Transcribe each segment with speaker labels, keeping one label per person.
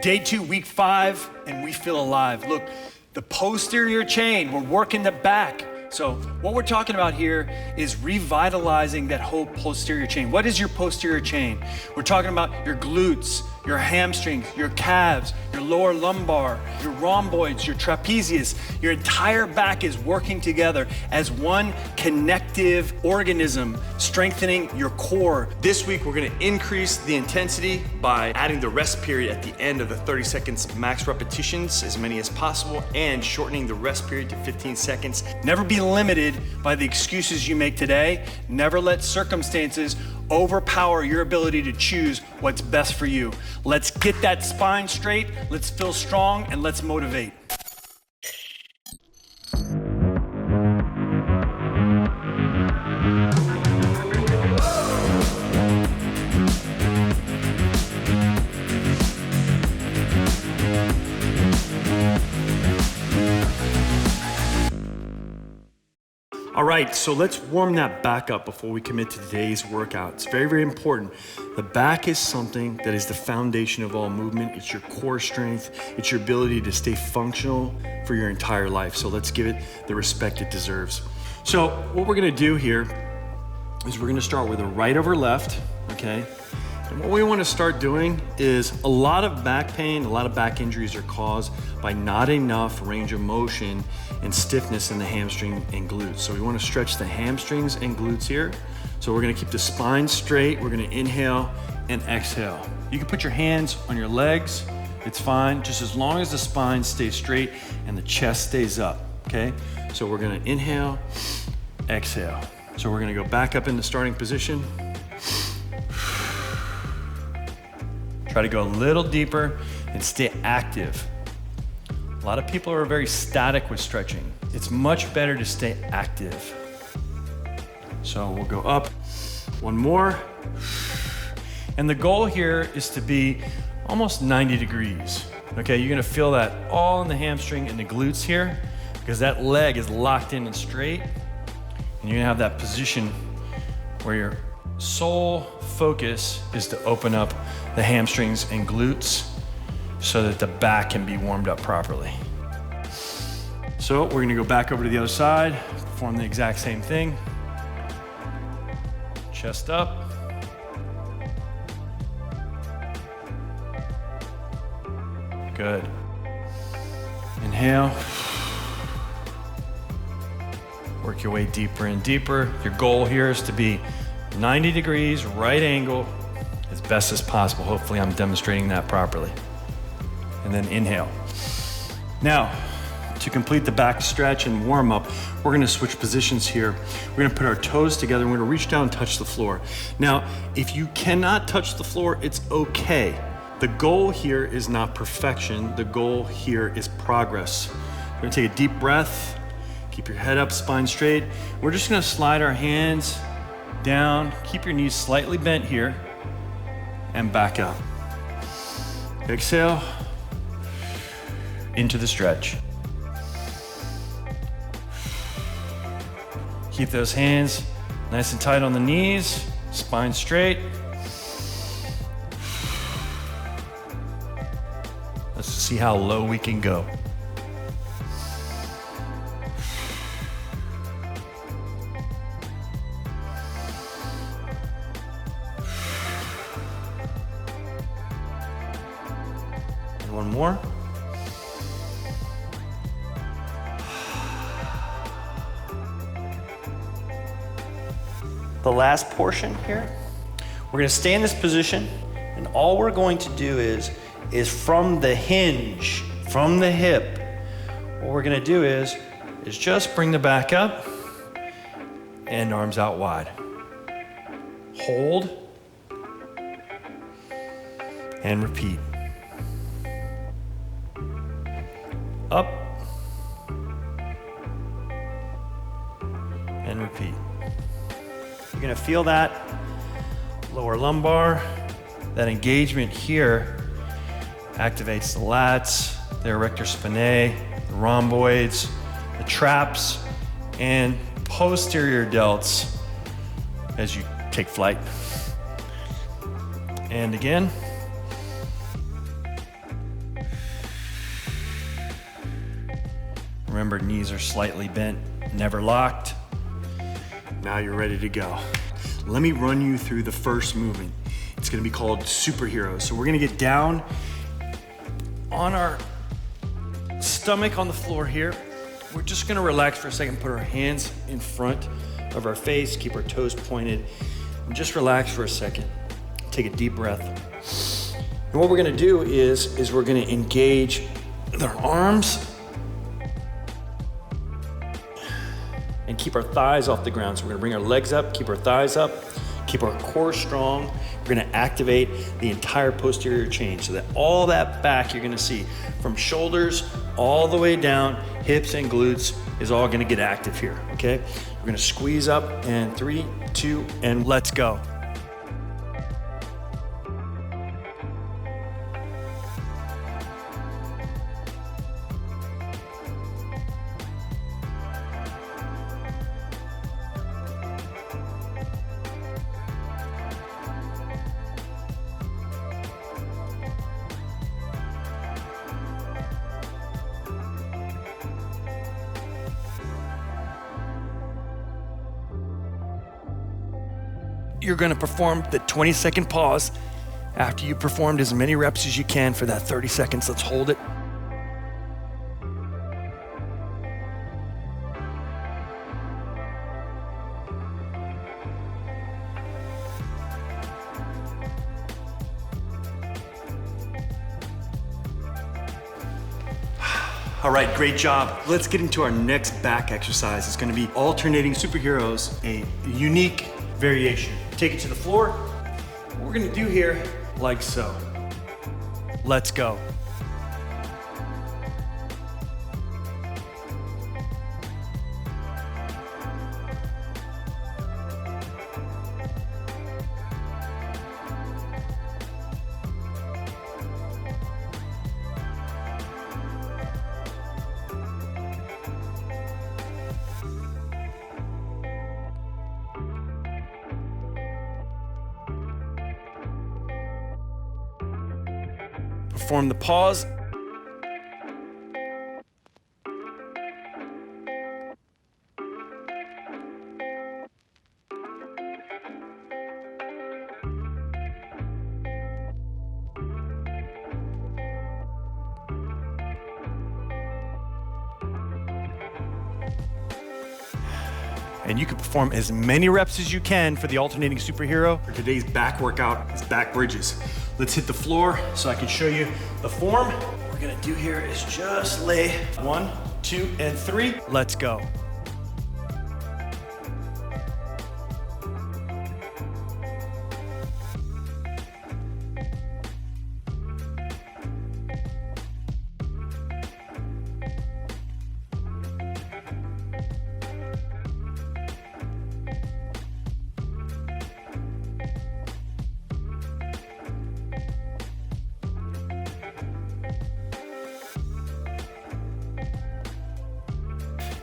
Speaker 1: Day 2, week 5, and we feel alive. Look, the posterior chain, we're working the back. So what we're talking about here is revitalizing that whole posterior chain. What is your posterior chain? We're talking about your glutes, your hamstrings, your calves, your lower lumbar, your rhomboids, your trapezius. Your entire back is working together as one connective organism, strengthening your core.
Speaker 2: This week, we're gonna increase the intensity by adding the rest period at the end of the 30 seconds max repetitions, as many as possible, and shortening the rest period to 15 seconds.
Speaker 1: Never be limited by the excuses you make today. Never let circumstances overpower your ability to choose what's best for you. Let's get that spine straight, let's feel strong, and let's motivate. All right, so let's warm that back up before we commit to today's workout. It's very, very important. The back is something that is the foundation of all movement. It's your core strength. It's your ability to stay functional for your entire life. So let's give it the respect it deserves. So what we're gonna do here is we're gonna start with a right over left, okay? And what we want to start doing is a lot of back pain, a lot of back injuries are caused by not enough range of motion and stiffness in the hamstring and glutes. So we want to stretch the hamstrings and glutes here. So we're going to keep the spine straight. We're going to inhale and exhale. You can put your hands on your legs. It's fine, just as long as the spine stays straight and the chest stays up, okay? So we're going to inhale, exhale. So we're going to go back up into starting position. Try to go a little deeper and stay active. A lot of people are very static with stretching. It's much better to stay active. So we'll go up, one more. And the goal here is to be almost 90 degrees. Okay, you're gonna feel that all in the hamstring and the glutes here because that leg is locked in and straight. And you're gonna have that position where your sole focus is to open up the hamstrings and glutes so that the back can be warmed up properly. So we're gonna go back over to the other side, perform the exact same thing. Chest up. Good. Inhale. Work your way deeper and deeper. Your goal here is to be 90 degrees, right angle, as best as possible. Hopefully I'm demonstrating that properly. And then inhale. Now, to complete the back stretch and warm up, we're gonna switch positions here. We're gonna put our toes together and we're gonna reach down and touch the floor. Now, if you cannot touch the floor, it's okay. The goal here is not perfection. The goal here is progress. We're gonna take a deep breath, keep your head up, spine straight. We're just gonna slide our hands down, keep your knees slightly bent here, and back up. Exhale, into the stretch. Keep those hands nice and tight on the knees, spine straight. Let's see how low we can go. One more.
Speaker 3: The last portion here, we're gonna stay in this position, and all we're going to do is from the hinge, from the hip, what we're gonna do is just bring the back up and arms out wide. Hold and repeat. Up and repeat. You're gonna feel that lower lumbar, that engagement here activates the lats, the erector spinae, the rhomboids, the traps, and posterior delts as you take flight. And again. Remember, knees are slightly bent, never locked.
Speaker 1: Now you're ready to go. Let me run you through the first movement. It's gonna be called superhero. So we're gonna get down on our stomach on the floor here. We're just gonna relax for a second, put our hands in front of our face, keep our toes pointed, and just relax for a second. Take a deep breath. And what we're gonna do is we're gonna engage our arms and keep our thighs off the ground. So we're gonna bring our legs up, keep our thighs up, keep our core strong. We're gonna activate the entire posterior chain so that all that back you're gonna see from shoulders all the way down, hips and glutes is all gonna get active here, okay? We're gonna squeeze up and 3, 2, and let's go. You're gonna perform the 20-second pause after you performed as many reps as you can for that 30 seconds. Let's hold it. All right, great job. Let's get into our next back exercise. It's gonna be alternating superheroes, a unique variation. Take it to the floor. What we're gonna do here, like so. Let's go. Perform the pause. And you can perform as many reps as you can for the alternating superhero. For today's back workout is back bridges. Let's hit the floor so I can show you the form. What we're gonna do here is just lay 1, 2, and 3. Let's go.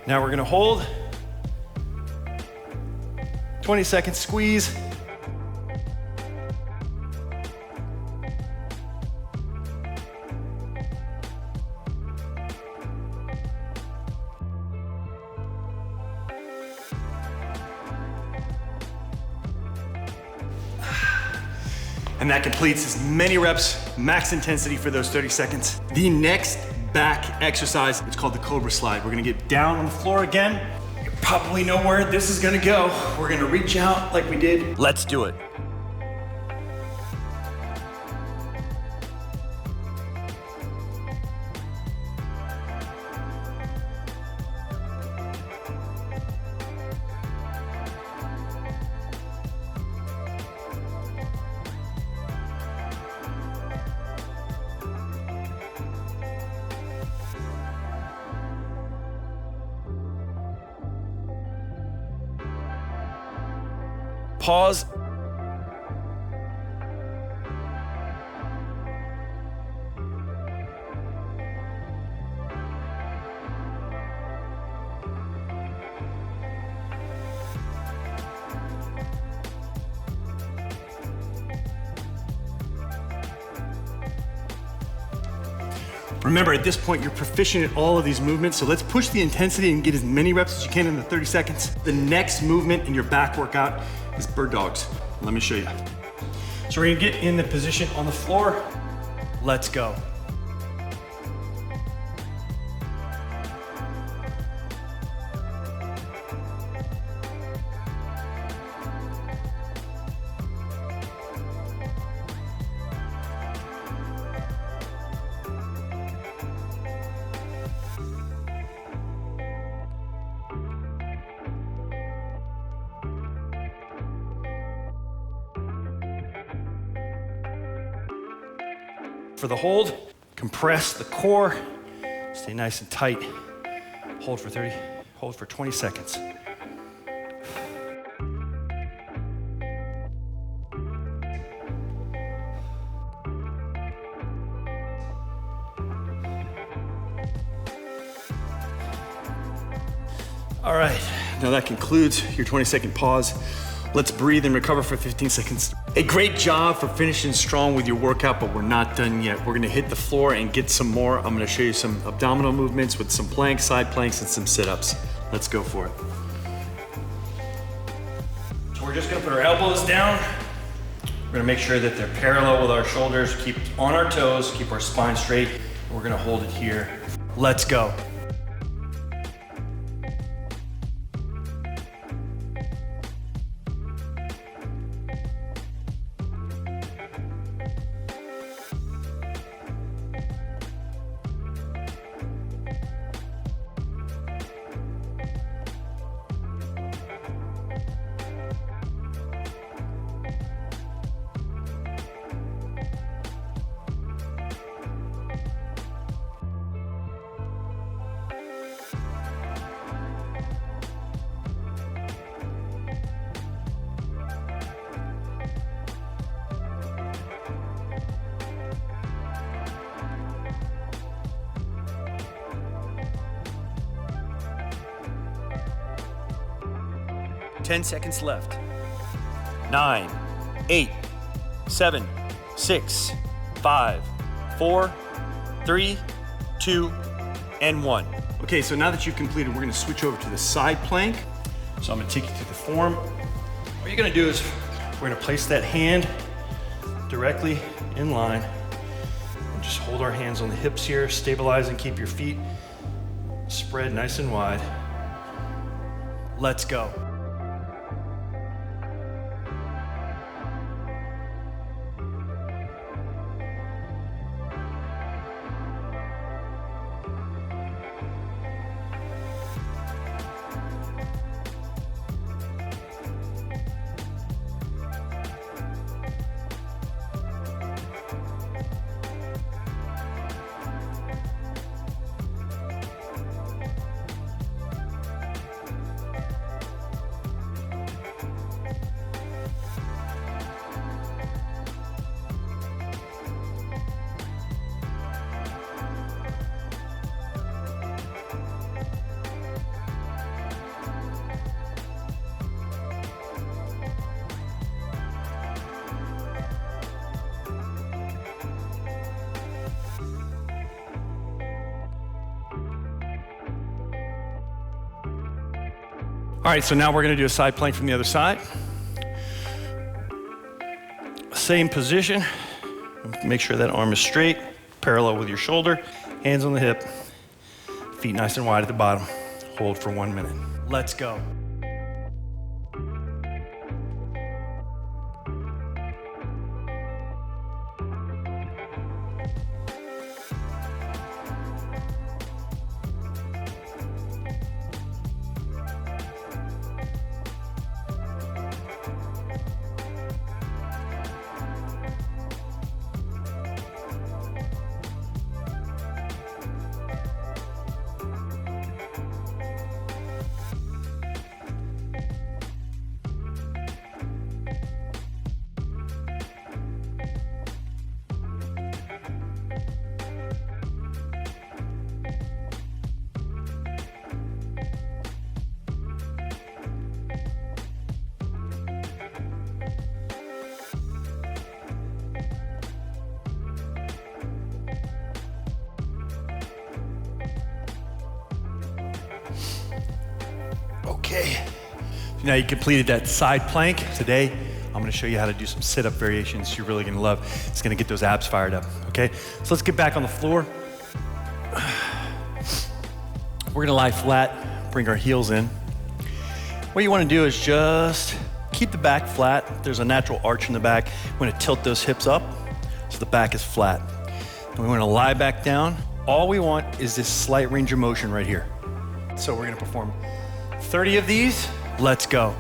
Speaker 1: Now we're gonna hold, 20 seconds squeeze. And that completes as many reps, max intensity for those 30 seconds. The next back exercise, it's called the Cobra Slide. We're gonna get down on the floor again. You probably know where this is gonna go. We're gonna reach out like we did. Let's do it. Pause. Remember, at this point, you're proficient at all of these movements, so let's push the intensity and get as many reps as you can in the 30 seconds. The next movement in your back workout is bird dogs. Let me show you.
Speaker 3: So we're gonna get in the position on the floor. Let's go. For the hold, compress the core, stay nice and tight. Hold for 20 seconds.
Speaker 1: All right, now that concludes your 20-second pause. Let's breathe and recover for 15 seconds. A great job for finishing strong with your workout, but we're not done yet. We're gonna hit the floor and get some more. I'm gonna show you some abdominal movements with some planks, side planks, and some sit-ups. Let's go for it.
Speaker 3: So we're just gonna put our elbows down. We're gonna make sure that they're parallel with our shoulders, keep on our toes, keep our spine straight. We're gonna hold it here. Let's go.
Speaker 2: Ten seconds left. 9, 8, 7, 6, 5, 4, 3, 2, and 1.
Speaker 1: Okay, so now that you've completed, we're gonna switch over to the side plank.
Speaker 3: So I'm gonna take you through the form. What you're gonna do is we're gonna place that hand directly in line and just hold our hands on the hips here, stabilize and keep your feet spread nice and wide. Let's go.
Speaker 1: All right, so now we're gonna do a side plank from the other side.
Speaker 3: Same position. Make sure that arm is straight, parallel with your shoulder, hands on the hip, feet nice and wide at the bottom. Hold for 1 minute. Let's go.
Speaker 1: Now you completed that side plank. Today, I'm gonna show you how to do some sit-up variations you're really gonna love. It's gonna get those abs fired up, okay? So let's get back on the floor. We're gonna lie flat, bring our heels in. What you wanna do is just keep the back flat. There's a natural arch in the back. We're gonna tilt those hips up so the back is flat. And we wanna lie back down. All we want is this slight range of motion right here. So we're gonna perform 30 of these. Let's go.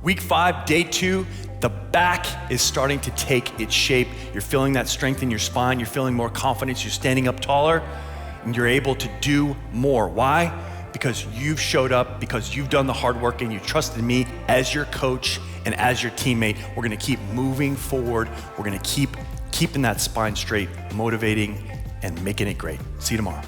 Speaker 1: Week 5, day 2, the back is starting to take its shape. You're feeling that strength in your spine. You're feeling more confidence. You're standing up taller, and you're able to do more. Why? Because you've showed up, because you've done the hard work, and you trusted me as your coach and as your teammate. We're gonna keep moving forward. We're gonna keep keeping that spine straight, motivating, and making it great. See you tomorrow.